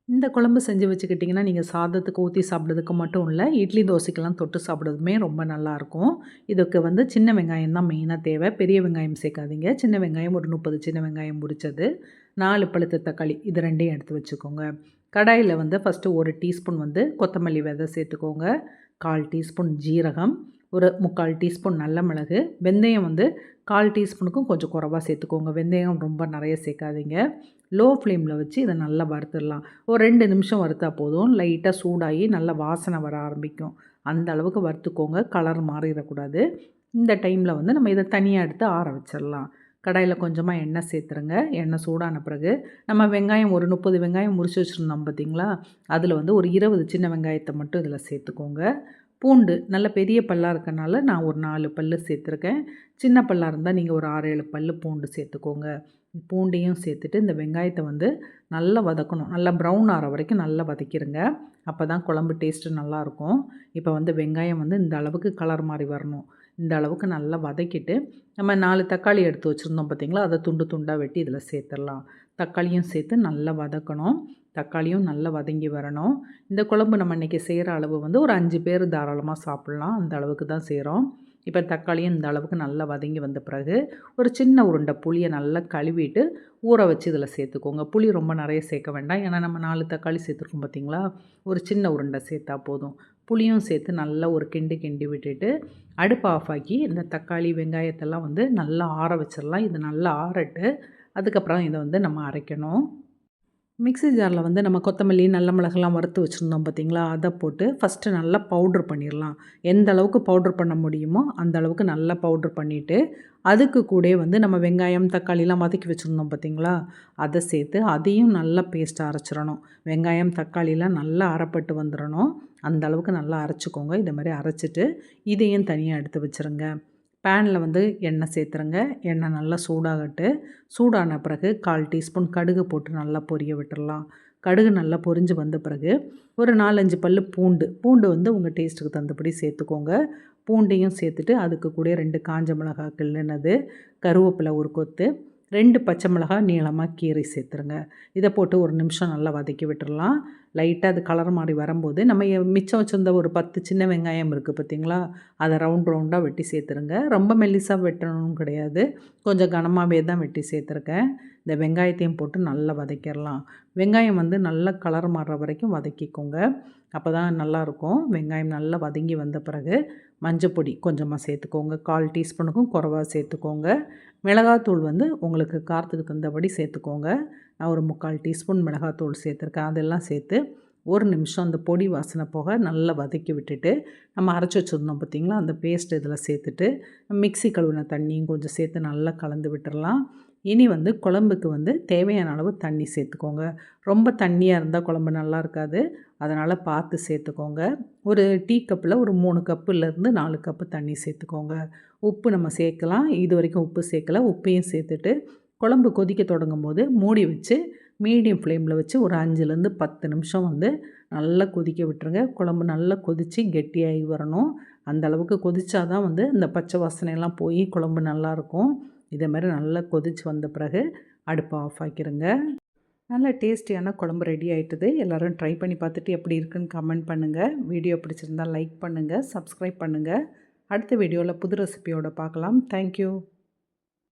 இந்த குழம்பு செஞ்சு வச்சுக்கிட்டிங்கன்னா, நீங்க சாதத்துக்கு ஊத்தி சாப்பிட்றதுக்கு மட்டும் இல்ல, இட்லி, தோசைக்கெல்லாம் தொட்டு சாப்பிட்றதுமே ரொம்ப நல்லாயிருக்கும். இதுக்கு வந்து சின்ன வெங்காயம் தான் மெயினா தேவை. பெரிய வெங்காயம் சேர்க்காதீங்க. சின்ன வெங்காயம் ஒரு 30 சின்ன வெங்காயம் உரிச்சது, 4 பழுத்த தக்காளி இது 2யும் எடுத்து வச்சுக்கோங்க. கடாயில வந்து ஃபஸ்ட்டு 1 டீஸ்பூன் வந்து கொத்தமல்லி விதை சேர்த்துக்கோங்க. 1/4 டீஸ்பூன் ஜீரகம், ஒரு 3/4 டீஸ்பூன் நல்ல மிளகு, வெந்தயம் வந்து 1/4 டீஸ்பூனுக்கும் கொஞ்சம் குறைவா சேர்த்துக்கோங்க. வெந்தயம் ரொம்ப நெறைய சேர்க்காதீங்க. லோ ஃப்ளேமில் வச்சு இதை நல்லா வறுத்துடலாம். ஒரு 2 நிமிஷம் வறுத்தா போதும். லைட்டாக சூடாகி நல்ல வாசனை வர ஆரம்பிக்கும். அந்த அளவுக்கு வறுத்துக்கோங்க. கலர் மாறிடக்கூடாது. இந்த டைமில் வந்து நம்ம இதை தனியாக எடுத்து ஆற வச்சிடலாம். கடாயில் கொஞ்சமாக எண்ணெய் சேர்த்துருங்க. எண்ணெய் சூடான பிறகு நம்ம வெங்காயம் ஒரு 30 வெங்காயம் முறிச்சு வச்சுருந்தோம் பார்த்தீங்களா, அதில் வந்து ஒரு 20 சின்ன வெங்காயத்தை மட்டும் இதில் சேர்த்துக்கோங்க. பூண்டு நல்ல பெரிய பல்லாக இருக்கனால நான் ஒரு 4 பல்லு சேர்த்துருக்கேன். சின்ன பல்லாக இருந்தால் நீங்கள் ஒரு 6, 7 பல்லு பூண்டு சேர்த்துக்கோங்க. பூண்டையும் சேர்த்துட்டு இந்த வெங்காயத்தை வந்து நல்லா வதக்கணும். நல்லா ப்ரௌன் ஆகிற வரைக்கும் நல்லா வதக்கிடுங்க. அப்போ தான் குழம்பு டேஸ்ட்டு நல்லாயிருக்கும். இப்போ வந்து வெங்காயம் வந்து இந்த அளவுக்கு கலர் மாறி வரணும். இந்த அளவுக்கு நல்லா வதக்கிட்டு நம்ம 4 தக்காளி எடுத்து வச்சுருந்தோம் பார்த்தீங்களா, அதை துண்டு துண்டாக வெட்டி இதில் சேர்த்துடலாம். தக்காளியும் சேர்த்து நல்லா வதக்கணும். தக்காளியும் நல்லா வதங்கி வரணும். இந்த குழம்பு நம்ம இன்றைக்கி செய்கிற அளவு வந்து ஒரு 5 பேர் தாராளமாக சாப்பிட்லாம். அந்த அளவுக்கு தான் செய்கிறோம். இப்போ தக்காளியும் இந்த அளவுக்கு நல்லா வதங்கி வந்த பிறகு ஒரு சின்ன உருண்டை புளியை நல்லா கழுவிட்டு ஊற வச்சு இதில் சேர்த்துக்கோங்க. புளி ரொம்ப நிறைய சேர்க்க வேண்டாம். ஏன்னா நம்ம 4 தக்காளி சேர்த்துருக்கோம் பார்த்தீங்களா, ஒரு சின்ன உருண்டை சேர்த்தா போதும். புளியும் சேர்த்து நல்லா ஒரு கிண்டு கிண்டி விட்டுட்டு அடுப்பை ஆஃப் ஆக்கி இந்த தக்காளி வெங்காயத்தெல்லாம் வந்து நல்லா ஆற வச்சிடலாம். இது நல்லா ஆறட்டு அதுக்கப்புறம் இதை வந்து நம்ம அரைக்கணும். மிக்ஸி ஜாரில் வந்து நம்ம கொத்தமல்லி, நல்ல மிளகுலாம் வறுத்து வச்சுருந்தோம் பார்த்தீங்களா, அதை போட்டு ஃபஸ்ட்டு நல்லா பவுட்ரு பண்ணிடலாம். எந்த அளவுக்கு பவுட்ரு பண்ண முடியுமோ அந்த அளவுக்கு நல்லா பவுட்ரு பண்ணிவிட்டு, அதுக்கு கூடயே வந்து நம்ம வெங்காயம், தக்காளிலாம் வதக்கி வச்சுருந்தோம் பார்த்தீங்களா, அதை சேர்த்து அதையும் நல்லா பேஸ்ட்டாக அரைச்சிடணும். வெங்காயம், தக்காளிலாம் நல்லா அரைப்பட்டு வந்துடணும். அந்த அளவுக்கு நல்லா அரைச்சிக்கோங்க. இதை மாதிரி அரைச்சிட்டு இதையும் தனியாக எடுத்து வச்சுருங்க. பேனில் வந்து எண்ணெய் சேர்த்துருங்க. எண்ணெய் நல்லா சூடாகட்டு. சூடான பிறகு 1/4 டீஸ்பூன் கடுகு போட்டு நல்லா பொரிய விட்டுறலாம். கடுகு நல்லா பொரிஞ்சு வந்த பிறகு ஒரு 4, 5 பல்லு பூண்டு. பூண்டு வந்து உங்கள் டேஸ்ட்டுக்கு தகுந்தபடி சேர்த்துக்கோங்க. பூண்டையும் சேர்த்துட்டு அதுக்கு கூட 2 காஞ்ச மிளகாய் கிள்ளுனது, கருவேப்பிலை ஒரு கொத்து, 2 பச்சை மிளகாய் நீளமாக கீறி சேர்த்துருங்க. இதை போட்டு ஒரு நிமிஷம் நல்லா வதக்கி விட்டுறலாம். லைட்டாக அது கலர் மாறி வரும்போது நம்ம மிச்சம் வச்சுருந்த ஒரு 10 சின்ன வெங்காயம் இருக்குது பார்த்தீங்களா, அதை ரவுண்டாக வெட்டி சேர்த்துருங்க. ரொம்ப மெல்லிசாக வெட்டணும்னு கிடையாது. கொஞ்சம் கனமாகவே தான் வெட்டி சேர்த்துருக்கேன். இந்த வெங்காயத்தையும் போட்டு நல்லா வதக்கிடலாம். வெங்காயம் வந்து நல்லா கலர் மாறுற வரைக்கும் வதக்கிக்கோங்க. அப்போ தான் நல்லாயிருக்கும். வெங்காயம் நல்லா வதங்கி வந்த பிறகு மஞ்சப்பொடி கொஞ்சமாக சேர்த்துக்கோங்க. 1/4 டீஸ்பூனுக்கும் குறைவா சேர்த்துக்கோங்க. மிளகாத்தூள் வந்து உங்களுக்கு காரத்துக்கு தகுந்தபடி சேர்த்துக்கோங்க. நான் ஒரு 3/4 டீஸ்பூன் மிளகாத்தூள் சேர்த்துருக்கேன். அதெல்லாம் சேர்த்து ஒரு நிமிஷம் அந்த பொடி வாசனை போக நல்லா வதக்கி விட்டுட்டு, நம்ம அரைச்சி வச்சுருந்தோம் பார்த்திங்களா, அந்த பேஸ்ட் இதில் சேர்த்துட்டு மிக்ஸி கழுவின தண்ணியும் கொஞ்சம் சேர்த்து நல்லா கலந்து விட்டுறலாம். இனி வந்து குழம்புக்கு வந்து தேவையான அளவு தண்ணி சேர்த்துக்கோங்க. ரொம்ப தண்ணியாக இருந்தால் குழம்பு நல்லா இருக்காது. அதனால் பார்த்து சேர்த்துக்கோங்க. ஒரு டீ கப்பில் ஒரு 3 கப்புலேருந்து 4 கப்பு தண்ணி சேர்த்துக்கோங்க. உப்பு நம்ம சேர்க்கலாம். இது வரைக்கும் உப்பு சேர்க்கல. உப்பையும் சேர்த்துட்டு குழம்பு கொதிக்க தொடங்கும்போது மூடி வச்சு மீடியம் ஃப்ளேமில் வச்சு ஒரு 5லேருந்து 10 நிமிஷம் வந்து நல்லா கொதிக்க விட்டுருங்க. குழம்பு நல்லா கொதித்து கெட்டியாகி வரணும். அந்த அளவுக்கு கொதிச்சா தான் வந்து இந்த பச்சை வாசனையெல்லாம் போய் குழம்பு நல்லாயிருக்கும். இதே மாதிரி நல்லா கொதித்து வந்த பிறகு அடுப்பை ஆஃப் ஆக்கிடுங்க. நல்ல டேஸ்டியான குழம்பு ரெடி ஆகிட்டுது. எல்லோரும் ட்ரை பண்ணி பார்த்துட்டு எப்படி இருக்குன்னு கமெண்ட் பண்ணுங்கள். வீடியோ பிடிச்சிருந்தால் லைக் பண்ணுங்கள், சப்ஸ்கிரைப் பண்ணுங்கள். அடுத்த வீடியோவில் புது ரெசிபியோடு பார்க்கலாம். தேங்க்யூ.